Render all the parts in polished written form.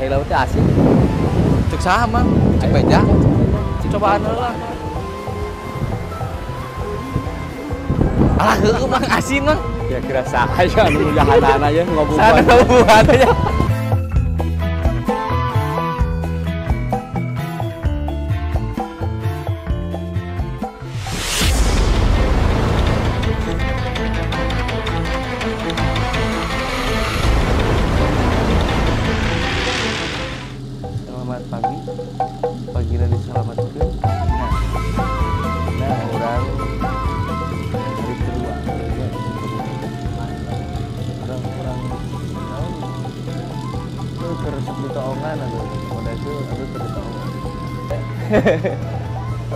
Cai laut teh asing. Cek saha Mang? Cek beja. Cobaan heula. Alah heueuh Mang asin Mang. Kira-kira saha ya anu jahanana ya ngobuhan. Sana ngobuhan ya. Selamat pagi. Pagina diselamatkeun. Nah, urang hari kedua. Orang-orang itu teresep di toongan aduh. Modal itu aduh terus toongan.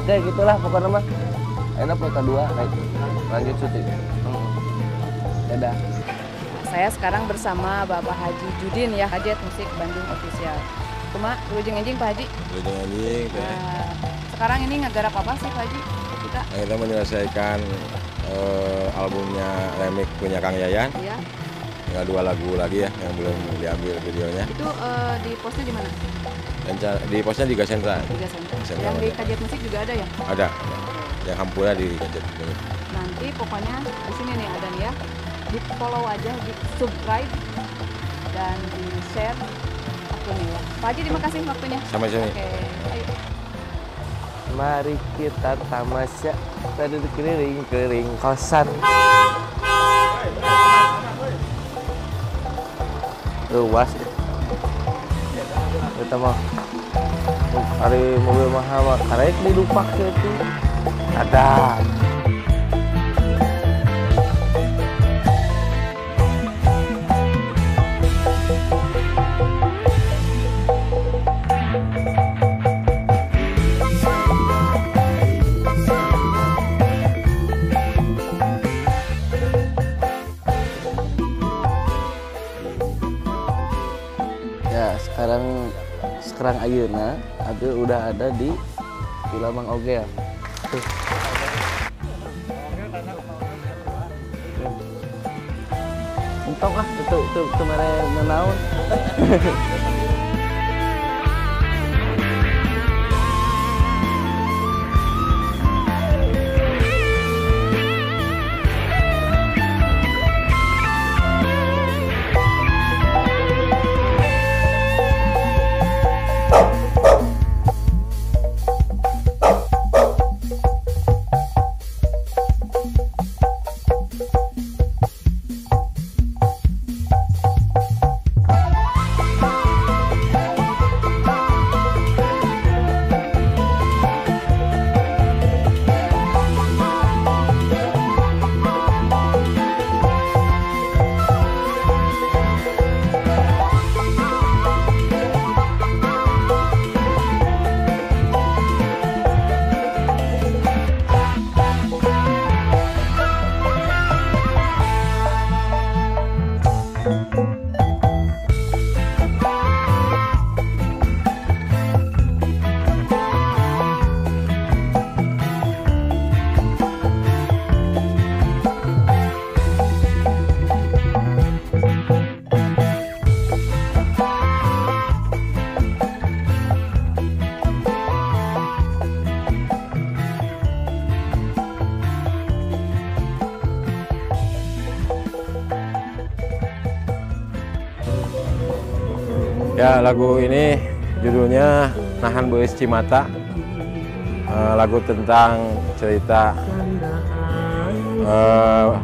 Oke, gitulah pokoknya mah. Enak foto dua, baik. Lanjut syuting. Dadah. Saya sekarang bersama Bapak Haji Judin ya, Hajet Musik Bandung Official. Cuma ujung-ujung Pak Haji. Ujung-ujung. Nah, sekarang ini ngegarap apa sih Pak Haji? Kita menyelesaikan albumnya remix punya Kang Yayan. Iya. Tinggal 2 lagu lagi ya yang belum diambil videonya. Itu di postnya di mana? Di postnya di Gasentra. Tiga Sentra. Sentra Yang di ada. Kajiat Musik juga ada ya? Ada. Yang hampura di Gajet. Nanti pokoknya di sini nih ada nih ya. Di follow aja, di subscribe dan di share akunnya ya. Pak Haji terima kasih waktunya. Sama-sama. Oke, ayo. Mari kita tamasya tadi keliling-keliling kosan. Luas. Kita mah hari mobil mahal mah karek dilupak itu. Ada. Ya, sekarang ayeuna itu udah ada di Villa Mang Oge ya. Tuh. Entok ah, itu mere menaun. Ya, lagu ini judulnya Nahan Beus Cimata. Lagu tentang cerita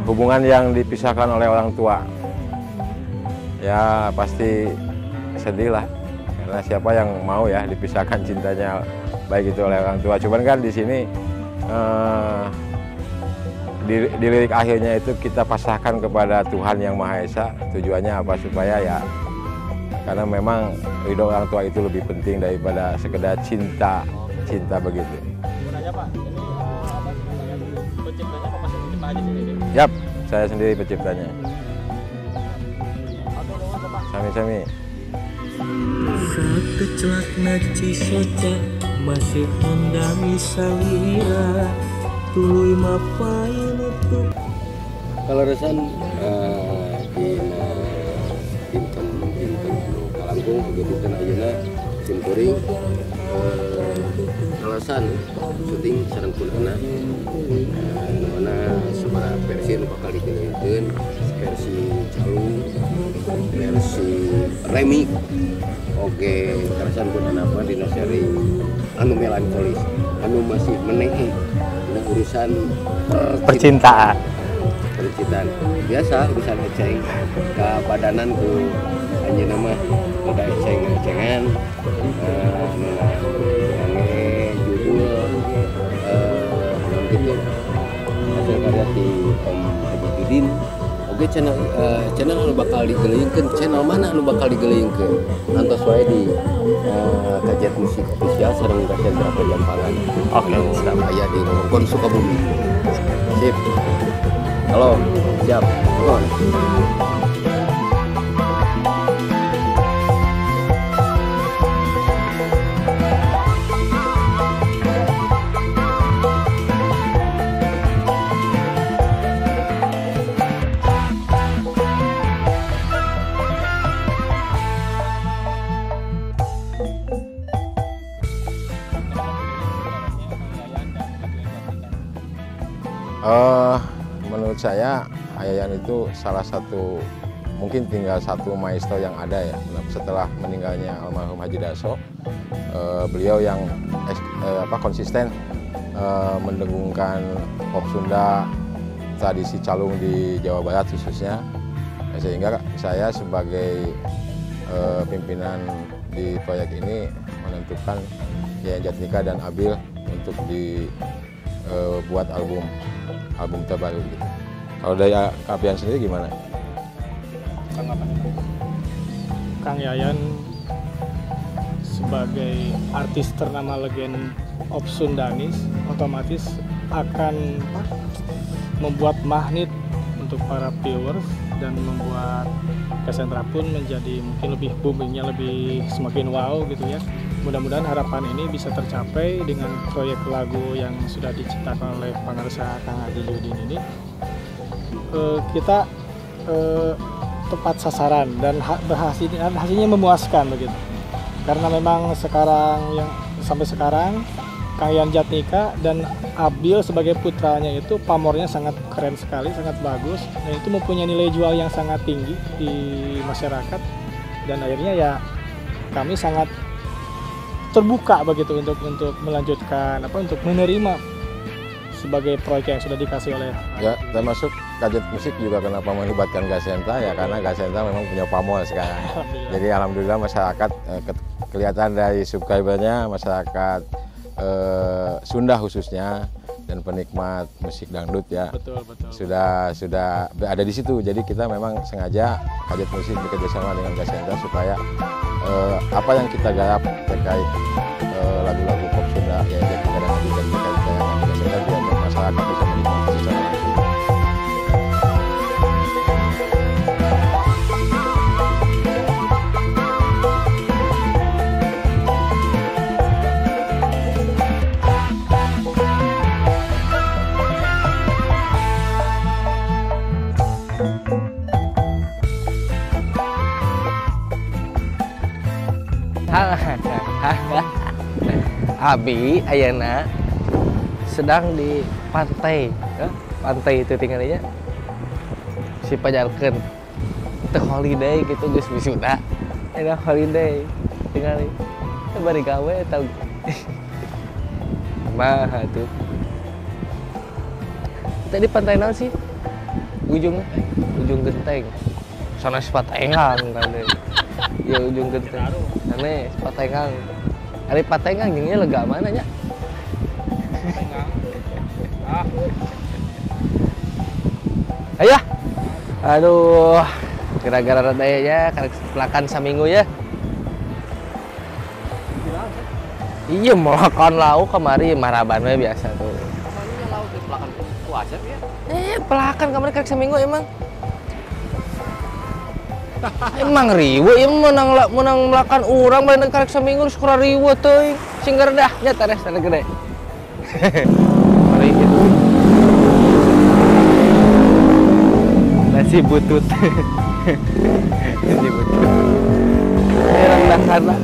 hubungan yang dipisahkan oleh orang tua. Ya, pasti sedih lah. Karena siapa yang mau ya dipisahkan cintanya baik itu oleh orang tua. Cuman kan di sini di lirik akhirnya itu kita pasrahkan kepada Tuhan Yang Maha Esa. Tujuannya apa? Supaya ya karena memang ridho orang tua itu lebih penting daripada sekedar cinta begitu. Pak, penciptanya apa masih pencipta aja sendiri? Yap, saya sendiri penciptanya. Sami-sami. Saat kecelak naci soca masih mendami salira tuluy mapai nutup. Kalau resan dina pinten kalang langkung begitu kan ayeuna simkuring alasan syuting sareng punana mana sabaraha versi nu bakal digeleungkeun versi calung versi remix oke karasan punana apa dina seri anu melankolis anu masih meneh urusan Percintaan. biasa urusan eceng ke badanan ku anjeunna mah udah eceng-ecengan judul gitu hasil karya di Om Haji Judin oke channel anu bakal digeleungkeun channel mana anu bakal digeleungkeun nonton wae di Kajet Musik Official sareng Gasentra Pejampangan Oke, siap. aya di Rongkon Sukabumi sip halo siap on Menurut saya Yayan itu salah satu, mungkin tinggal satu maestro yang ada ya. Setelah meninggalnya almarhum Haji Daso, beliau yang konsisten mendengungkan pop Sunda, tradisi calung di Jawa Barat khususnya, sehingga saya sebagai pimpinan di proyek ini menentukan Yayan Jatnika dan Abil untuk dibuat album terbaru gitu. Kalau dari Kak Pian sendiri gimana? Kang Yayan sebagai artis ternama legend of Sundanis otomatis akan membuat magnet untuk para viewers dan membuat Gasentra pun menjadi mungkin lebih boomingnya lebih semakin wow gitu ya. Mudah-mudahan harapan ini bisa tercapai dengan proyek lagu yang sudah diciptakan oleh pengarsa Kang Haji Judin ini. Kita tepat sasaran dan hasilnya memuaskan begitu. Karena memang sampai sekarang Kang Yayan Jatnika dan Abil sebagai putranya itu pamornya sangat keren sekali, sangat bagus, dan itu mempunyai nilai jual yang sangat tinggi di masyarakat. Dan akhirnya ya kami sangat terbuka begitu untuk melanjutkan untuk menerima sebagai proyek yang sudah dikasih oleh ya, termasuk Kajet Musik juga kenapa melibatkan Gasentra ya karena Gasentra memang punya pamor sekarang. Jadi alhamdulillah masyarakat kelihatan dari subscribernya masyarakat Sunda khususnya dan penikmat musik dangdut ya. Betul. Sudah ada di situ. Jadi kita memang sengaja Kajet Musik bekerjasama dengan Gasentra supaya apa yang kita garap terkait lagu-lagu pop Sunda ya Jatnika dan Abil dan terkait tayangan Gasentra biar masyarakat bisa menikmati secara langsung. Abi ayeuna sedang di pantai, pantai itu tinggalnya si pajarkeun teh holiday gitu geus wisuda, enak holiday tinggal bari gawe tau mah tuh tadi pantai naon sih ujung genteng sana Patengang kan ya ujung genteng aneh Patengang hari Patengang gengnya lega mana nya ayah aduh gara-gara radaya ya pelakan saminggu ya iya makan lauk kemari maraban we biasa tuh Namanya lauk di pelakan puasa ya. Pelakan kemarin karek seminggu emang emang riwe ya menang melakan urang balik karek seminggu sekurang riwe teuing sing gerdah nya tares gede mari gitu nasi butut nasi butut makan lah.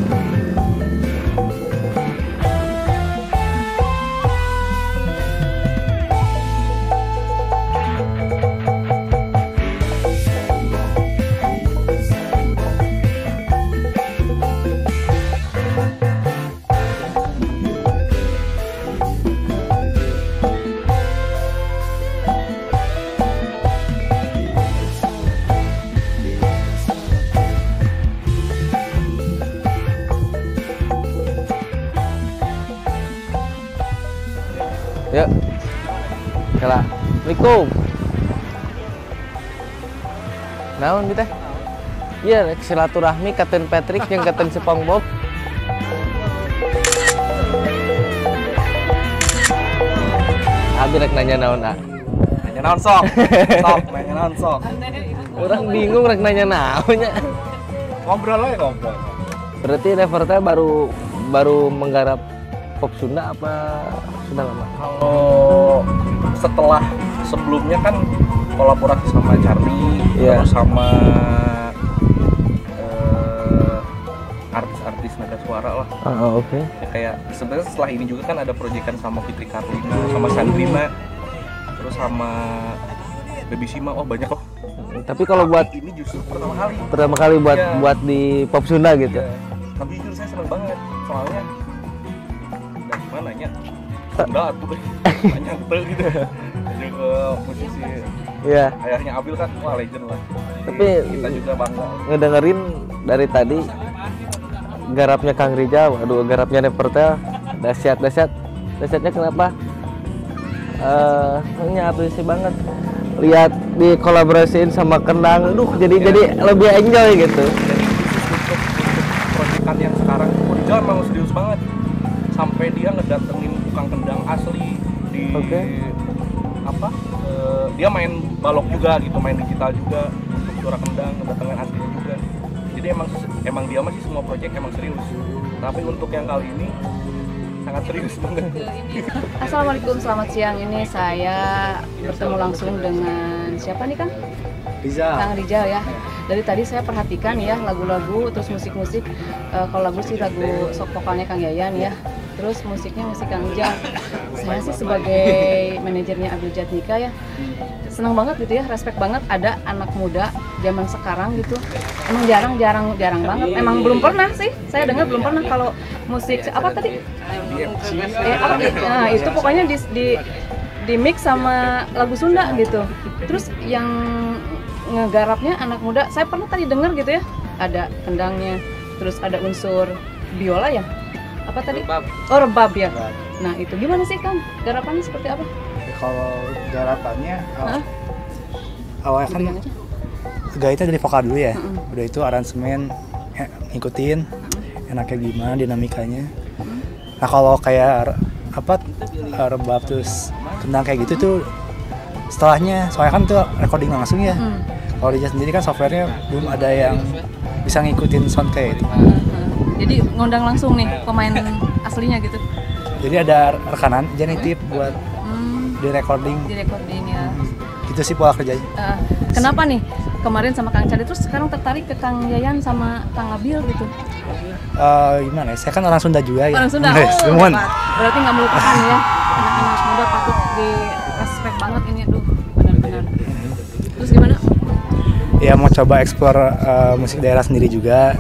Yuk. Kala. Assalamualaikum. Naon kita? Iya, rek silaturahmi Kapten Patrick yang Kapten SpongeBob. Abi rek nanya naon, ah? Nanya naon sok. Sok, nanya naon sok. Orang bingung rek nanya naonnya. Ngobrol aja ngobrol. Berarti Nevertha baru menggarap pop Sunda apa sudah lama? Kalau setelah sebelumnya kan kolaborasi sama Charlie, Iya. terus sama artis-artis nada suara lah. Oke. Ya, kayak sebenarnya setelah ini juga kan ada proyekan sama Fitri Karlina, sama Sandrina, terus sama Baby Sima. Oh banyak loh. Tapi kalau buat ini justru pertama kali buat Iya. buat di pop Sunda gitu. Ya, tapi jujur saya seneng banget soalnya dari mana ya? Sunda tuh banyak tuh gitu. Juga musisi Iya. ayahnya Abil kan wah legend lah. Tapi Kita juga bangga. ngedengerin dari tadi garapnya Kang Rijal, aduh garapnya Nevertha dahsyatnya kenapa? Apresiasi banget lihat dikolaborasiin sama Kendang, jadi lebih enjoy gitu. Jadi untuk proyekan yang sekarang Rijal emang serius banget sampai dia ngedatengin tukang kendang asli di Oke. dia main balok juga gitu, main digital juga untuk suara kendang, ngedatengin aslinya juga. Jadi emang dia masih semua proyek emang serius, tapi untuk yang kali ini sangat serius banget. Assalamualaikum, selamat siang. Ini saya bertemu langsung dengan siapa nih Kang? Kang Rijal ya. Dari tadi saya perhatikan ya lagu-lagu, terus musik-musik. Kalau lagu sih lagu sok vokalnya Kang Yayan ya. Terus musiknya musik Kang Rijal. Saya sih sebagai manajernya Abil Jatnika ya, senang banget gitu ya, respect banget ada anak muda zaman sekarang gitu. Emang jarang banget. Emang belum pernah sih. Saya dengar belum pernah kalau musik apa tadi? Nah, itu pokoknya di mix sama lagu Sunda gitu. Terus yang ngegarapnya anak muda, saya pernah tadi dengar gitu ya, ada kendangnya, terus ada unsur biola ya, apa tadi? Rebab ya. Nah itu gimana sih Kang, garapannya seperti apa? Kalau garapannya awalnya kan gaitnya dari vokal dulu ya, udah itu aransemen ngikutin enaknya gimana dinamikanya. Nah kalau kayak rebab terus kendang kayak gitu tuh setelahnya, soalnya kan tuh recording langsung ya. Kalau Rijal sendiri kan softwarenya belum ada yang bisa ngikutin sound kayak itu. Jadi ngundang langsung nih pemain aslinya gitu. Jadi ada rekanan genitip buat di recording Ya. Itu sih pola kerjanya. Kenapa nih kemarin sama Kang Cadi terus sekarang tertarik ke Kang Yayan sama Kang Abil gitu? Gimana ya, saya kan orang Sunda juga ya. Orang Sunda, Hebat. Berarti nggak melupakan ya, anak-anak muda patut di respect banget ini, aduh benar-benar. Terus gimana? Ya mau coba explore musik daerah sendiri juga.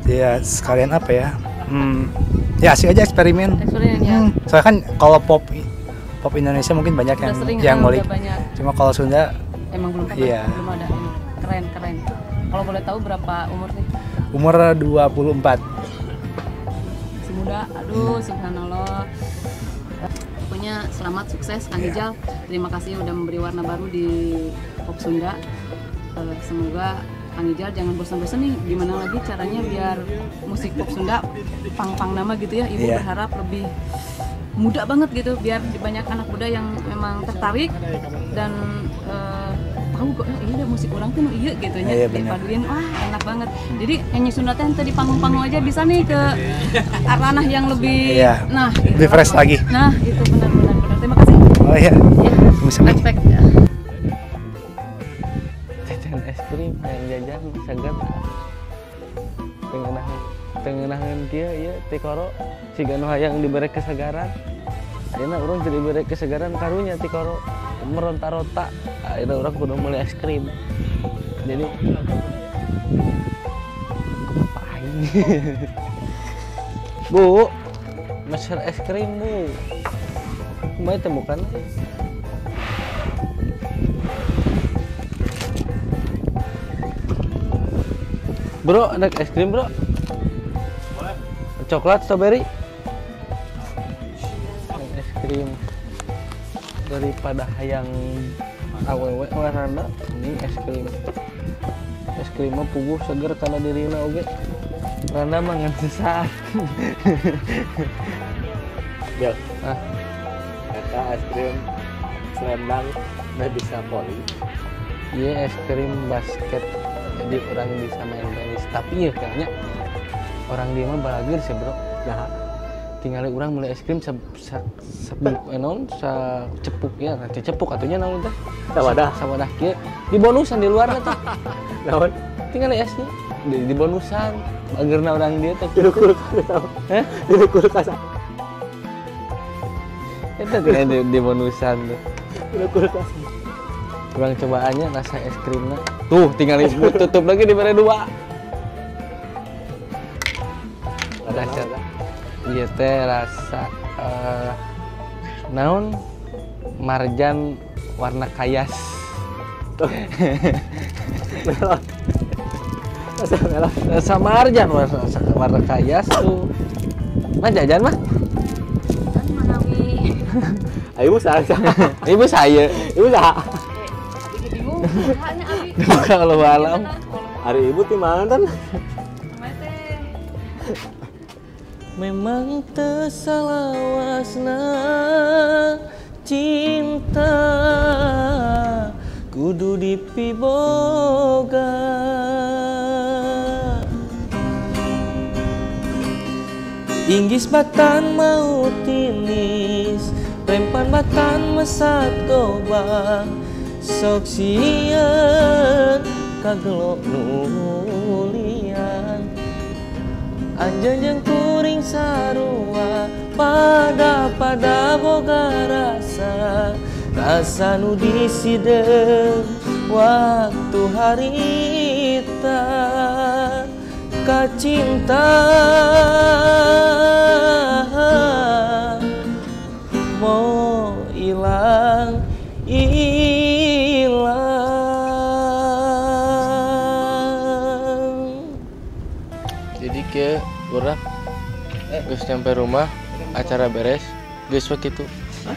Ya sekalian apa ya? Ya asik aja eksperimen. Ya. Soalnya kan kalau pop Indonesia mungkin banyak yang ngulik. Cuma kalau Sunda Emang belum pernah, iya. belum ada ini. Keren. Kalau boleh tahu berapa umur nih? Umur 24. Si muda, aduh subhanallah. Pokoknya selamat, sukses Kang Rijal. Terima kasih udah memberi warna baru di pop Sunda. Semoga Kang Rijal jangan bosan-bosan nih, gimana lagi caranya biar musik pop Sunda pang nama gitu ya. Ibu berharap lebih muda banget gitu, biar banyak anak muda yang memang tertarik dan tahu kok iya musik orang tuh iya gitu ya, dipaduin wah enak banget. Jadi nyanyi Sunda teh di panggung-panggung aja bisa nih ke ranah yang lebih nah gitu, lebih fresh lagi. Nah itu benar. Terima kasih. Oh iya. Respect. Jajan es krim, main jajan, segar. Pengen enak. tengenahan kia ya tikoro siga nu hayang dibere kesagaran ayeuna urang jadi dibere kesagaran karunya tikoro meronta-ronta ayeuna urang kudu meuli es krim jadi pahing Bu mesen es krim Bu kumaha temukan Bro, ada es krim bro? Coklat, strawberry? Es krim daripada hayang awewe warna ini es krim. Es krim mah puguh seger kana dirina oge. Randa mah ngan sesaat. Bil, Ah, kata es krim selendang udah bisa poli. iya es krim basket. Jadi orang bisa main tenis. Tapi ya kayaknya orang dia mah balagir sih bro. Nah, tinggal orang mulai es krim cepuk ya, nanti cepuk atunya naon teh. Sawadah kieu. Di bonusan di luar teh. Naon? Tinggal esnya di bonusan. Bagerna orang dia teh. Di kulkas. Heh? Di kulkas. Itu kan di bonusan tuh. Di kulkas. Kurang cobaannya rasa es krimnya. Tuh, tinggal tutup lagi di bare 2. Rasa iya teh rasa naon marjan warna kayas. Rasa marjan warna kayas tuh. Mah jajan mah? Kan Manawi. Ibu saya. Ibu saya. Ibu saya. Abi bingung, hanya Abi. Kalau alam. Hari ibu di mana kan? Memang tersalawasna cinta kudu dipiboga Inggis batan mau tinis rempan batan mesat gobang sok sieun kagelok nulian anjeun kuring sarua pada boga rasa nu disideng waktu harita kacinta mau ilang jadi ke urang geus nyampe rumah acara beres geus we kitu. Hah?